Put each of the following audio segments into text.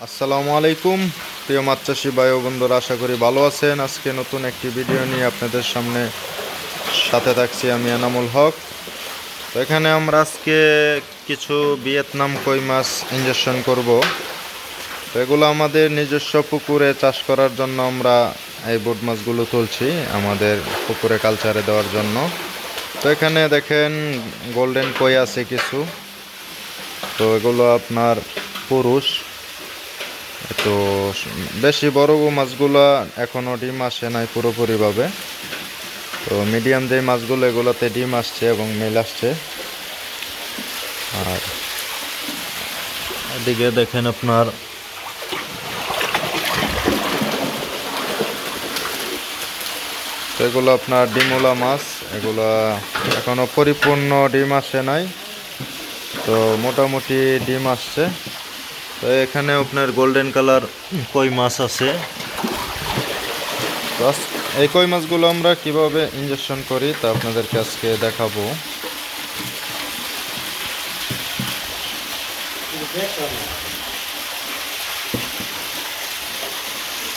আসসালামু আলাইকুম প্রিয় মাছ চাষি ভাই ও বন্ধুরা, আশা করি ভালো আছেন। আজকে নতুন একটি ভিডিও নিয়ে আপনাদের সামনে সাথে থাকছি আমি এনামুল হক। তো এখানে আমরা আজকে কিছু ভিয়েতনাম কই মাছ ইনজেকশন করব। তো এগুলো আমাদের নিজস্ব পুকুরে চাষ করার জন্য আমরা এই বোট মাছগুলো তুলছি আমাদের পুকুরে কালচারে দেওয়ার জন্য। তো এখানে দেখেন গোল্ডেন কই আছে কিছু। তো এগুলো আপনার পুরুষ। তো বেশি বড় মাছগুলো এখনো ডিম আসে নাই পুরোপুরিভাবে। তো মিডিয়াম যে মাছগুলো এগুলোতে ডিম আসছে এবং মেল আসছে। আর এদিকে দেখেন আপনার তো এগুলো আপনার ডিমওয়ালা মাছ, এগুলো এখনো পরিপূর্ণ ডিম আসে নাই, তো মোটামুটি ডিম আসছে। তো এখানে আপনার গোল্ডেন কালার কই মাছ আছে। তো এই কই মাছগুলো আমরা কিভাবে ইনজেকশন করি তা আপনাদেরকে আজকে দেখাবো।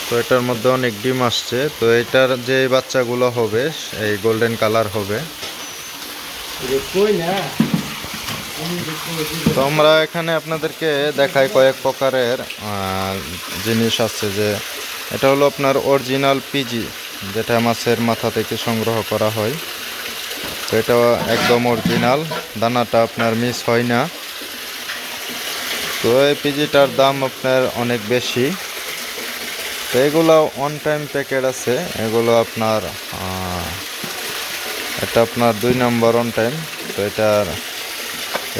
তো এটার মধ্যে অনেক ডিম আসছে। তো এটার যে বাচ্চাগুলো হবে এই গোল্ডেন কালার হবে। তো আমরা এখানে আপনাদেরকে দেখাই কয়েক প্রকারের জিনিস আছে। যে এটা হলো আপনার অরিজিনাল পিজি, যেটা মাছের মাথা থেকে সংগ্রহ করা হয়। তো এটা একদম অরিজিনাল, দানাটা আপনার মিস হয় না। তো এই পিজিটার দাম আপনার অনেক বেশি। তো এগুলো অন টাইম প্যাকেট আছে, এগুলো আপনার এটা আপনার 2 নম্বর অন টাইম। তো এটার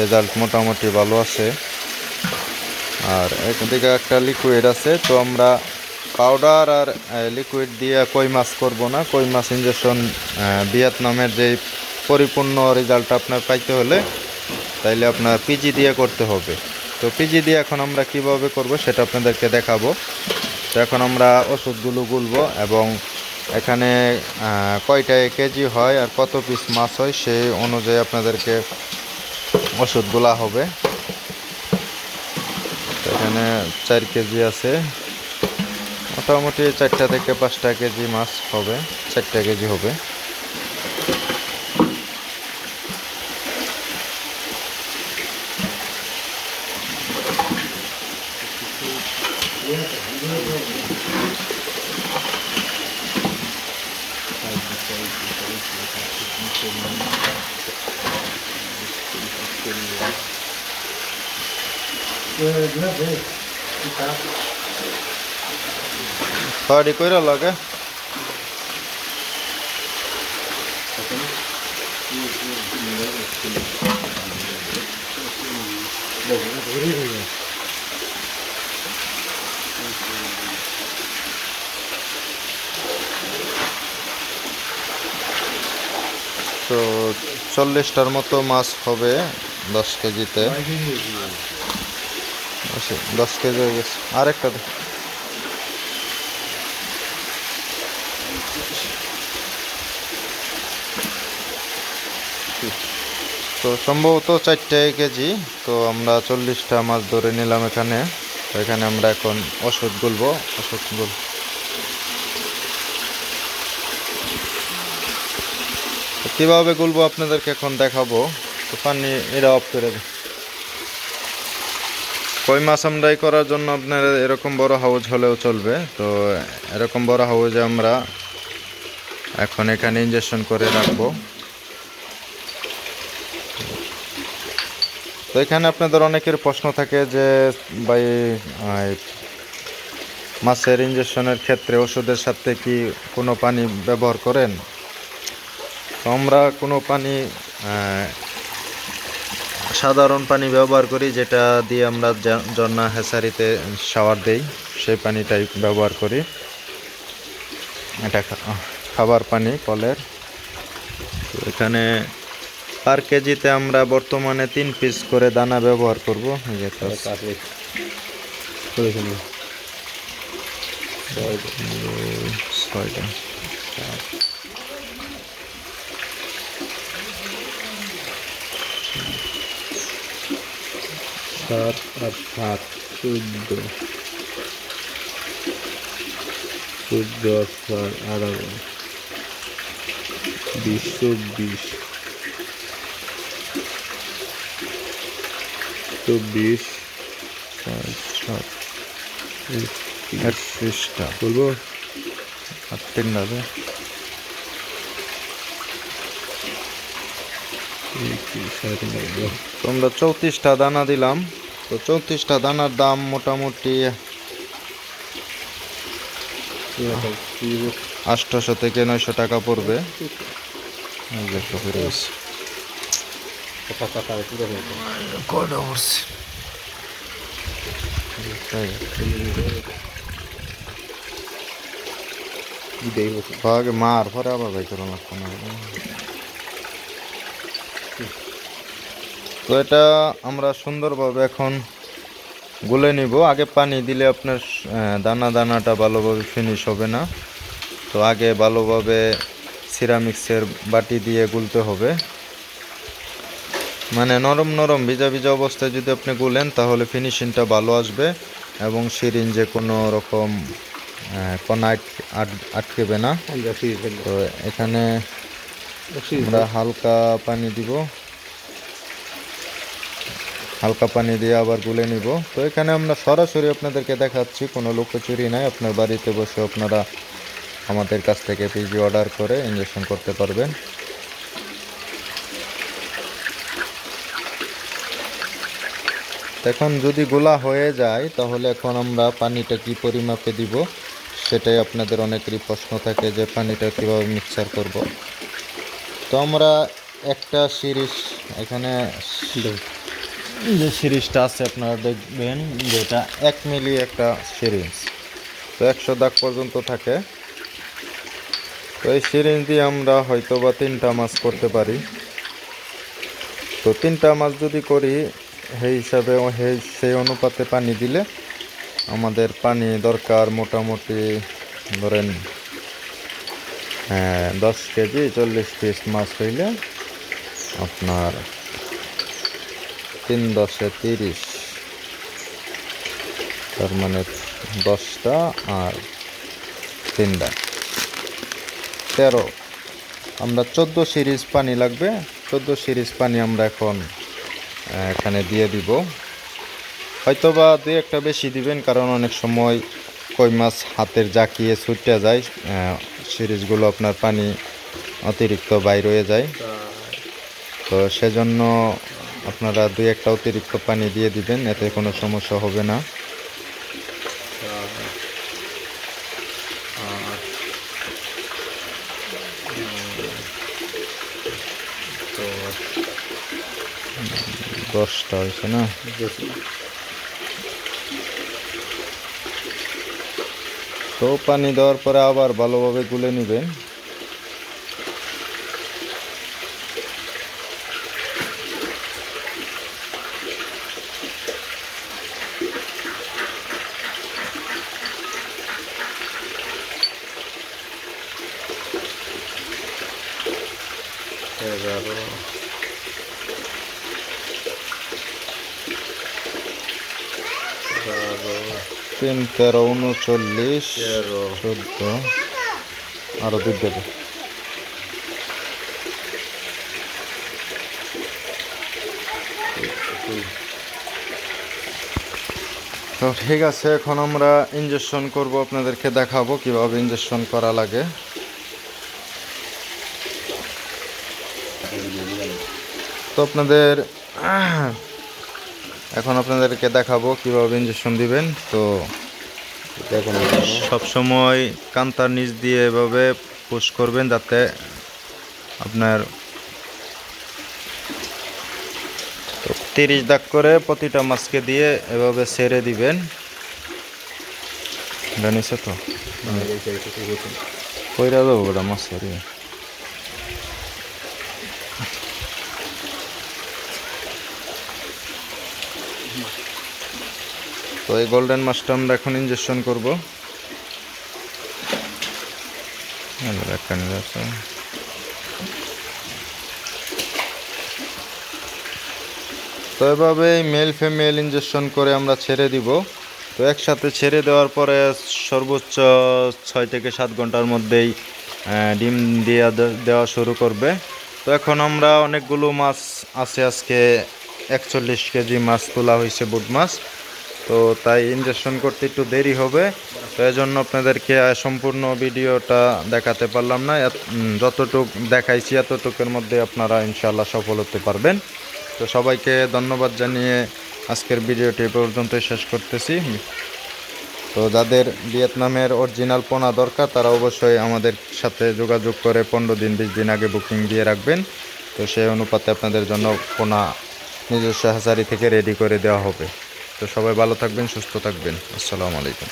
রেজাল্ট মোটামুটি ভালো আছে। আর একদিকে একটা লিকুইড আছে। তো আমরা পাউডার আর লিকুইড দিয়ে কই মাছ করব না। কই মাছ ইনজেকশন ভিয়েতনামের যেই পরিপূর্ণ রেজাল্ট আপনার পাইতে হলে তাইলে আপনার পিজি দিয়ে করতে হবে। তো পিজি দিয়ে এখন আমরা কিভাবে করব সেটা আপনাদেরকে দেখাবো। তো এখন আমরা ওষুধগুলো গুলবো এবং এখানে কয়টা কেজি হয় আর কত পিস মাছ হয় সেই অনুযায়ী আপনাদেরকে ওষুধগুলা হবে। এখানে 4 কেজি আছে, মোটামুটি 4টা থেকে 5টা কেজি মাছ হবে, 4টা কেজি হবে। পাড়ি কইরা লাগে তো 40টার মতো মাছ হবে 10 কেজিতে। 10 কেজি হয়ে গেছে, আরেকটা দে। তো সম্ভবত 4টা কেজি। তো আমরা 40টা মাছ ধরে নিলাম এখানে। তো এখানে আমরা এখন ওষুধ গুলবো। কিভাবে গুলবো আপনাদেরকে এখন দেখাবো। তো পানি এরা অফ করে দেয়। কই মাছ আমরাই করার জন্য আপনার এরকম বড় হাউজ হলেও চলবে। তো এরকম বড় হাউজে আমরা এখন এখানে ইনজেকশন করে রাখবো। তো এখানে আপনাদের অনেকের প্রশ্ন থাকে যে ভাই মাছের ইনজেকশনের ক্ষেত্রে ওষুধের সাথে কি কোনো পানি ব্যবহার করেন? তো আমরা কোনো পানি সাধারণ পানি ব্যবহার করি, যেটা দিয়ে আমরা ঝর্ণা হ্যাচারিতে শাওয়ার দেই, সেই পানিটাই ব্যবহার করি। এটা খাবার পানি কলের। তো এখানে পার কেজিতে আমরা বর্তমানে 3 পিস করে দানা ব্যবহার করব। ছয়টা 7 আর 7 14 10 আর 11 20 24 24 7 31টা বলবো আর 3 হবে। 21 তো আমরা 34টা দানা দিলাম। তো 34টা দানার দাম মোটামুটি 800 থেকে 900 টাকা পড়বে। এই যে একটা বের হয়েছে। কয়টা পড়ছে? আগে মার পরে আবার ভাই করো না। তো এটা আমরা সুন্দরভাবে এখন গুলে নিব। আগে পানি দিলে আপনার দানাটা ভালোভাবে ফিনিশ হবে না। তো আগে ভালোভাবে সিরামিক্সের বাটি দিয়ে গুলতে হবে। মানে নরম নরম ভিজা ভিজা অবস্থায় যদি আপনি গুলেন তাহলে ফিনিশিংটা ভালো আসবে এবং সিরিঞ্জে কোনো রকম কণা আটকেবে না। তো এখানে আমরা হালকা পানি দিব, হালকা পানি দিয়ে আবার গুলে নিব। তো এখানে আমরা সরাসরি আপনাদেরকে দেখাচ্ছি, কোনো লুকোচুরি নাই। আপনার বাড়িতে বসে আপনারা আমাদের কাছ থেকে পিজি অর্ডার করে ইনজেকশন করতে পারবেন। এখন যদি গোলা হয়ে যায় তাহলে এখন আমরা পানিটা কি পরিমাপে দিব সেটাই আপনাদের অনেকেরই প্রশ্ন থাকে যে পানিটা কিভাবে মিক্সচার করব। তো আমরা একটা সিরিজ এখানে যে সিরিজটা আছে আপনারা দেখবেন যে এটা 1 মিলি একটা সিরিজ, তো 100 দাগ পর্যন্ত থাকে। তো এই সিরিজ দিয়ে আমরা হয়তো বা 3টা মাছ করতে পারি। তো 3টা মাছ যদি করি সেই হিসাবে সেই অনুপাতে পানি দিলে আমাদের পানি দরকার মোটামুটি ধরেন 10 কেজি 40 পিস মাছ হইলে আপনার 3 10 30, তার মানে 10টা আর 3টা 13। আমরা 14 সিরিজ পানি লাগবে। 14 সিরিজ পানি আমরা এখন এখানে দিয়ে দিব। হয়তোবা 2-1টা বেশি দিবেন, কারণ অনেক সময় কই মাছ হাতের জাকিয়ে ছুটে যায়, সিরিজগুলো আপনার পানি অতিরিক্ত বাইর হয়ে যায়। তো সেজন্য আপনারা 2-1টা অতিরিক্ত পানি দিয়ে দিবেন, এতে কোনো সমস্যা হবে না। দশটা হয়েছে না? তো পানি দেওয়ার পরে আবার ভালোভাবে গুলে নেবেন। তিন 13 39 14 আরো 2 দেবে। তো ঠিক আছে, এখন আমরা ইনজেকশন করব, আপনাদেরকে দেখাবো কিভাবে ইনজেকশন করা লাগে। তো এখন আপনাদেরকে দেখাবো কিভাবে ইনজেকশন দিবেন। তো সব সময় কান্তার নিচ দিয়ে এভাবে পুশ করবেন যাতে আপনার 30 দাগ করে প্রতিটা মাছকে দিয়ে এভাবে ছেড়ে দিবেন। জানিস তো কইরা দেবো ওটা মাছ সরিয়ে। তো এই গোল্ডেন মাছটা আমরা এখন ইনজেকশন করবো। তো এভাবে মেল ফিমেল ইনজেকশন করে আমরা ছেড়ে দিব। তো একসাথে ছেড়ে দেওয়ার পরে সর্বোচ্চ 6 থেকে 7 ঘন্টার মধ্যেই ডিম দেওয়া শুরু করবে। তো এখন আমরা অনেকগুলো মাছ আছে, আজকে 41 কেজি মাছ তোলা হয়েছে, বুট মাছ। তো তাই ইনজেকশন করতে একটু দেরি হবে, তো এই জন্য আপনাদেরকে সম্পূর্ণ ভিডিওটা দেখাতে পারলাম না। যতটুক দেখাইছি এতটুকুর মধ্যে আপনারা ইনশাআল্লাহ সফল হতে পারবেন। তো সবাইকে ধন্যবাদ জানিয়ে আজকের ভিডিওটি এ পর্যন্তই শেষ করতেছি। তো যাদের ভিয়েতনামের অরিজিনাল পোনা দরকার তারা অবশ্যই আমাদের সাথে যোগাযোগ করে 15 দিন 20 দিন আগে বুকিং দিয়ে রাখবেন। তো সেই অনুপাতে আপনাদের জন্য পোনা নিজস্ব হ্যাচারি থেকে রেডি করে দেওয়া হবে। তো সবাই ভালো থাকবেন, সুস্থ থাকবেন। আসসালামু আলাইকুম।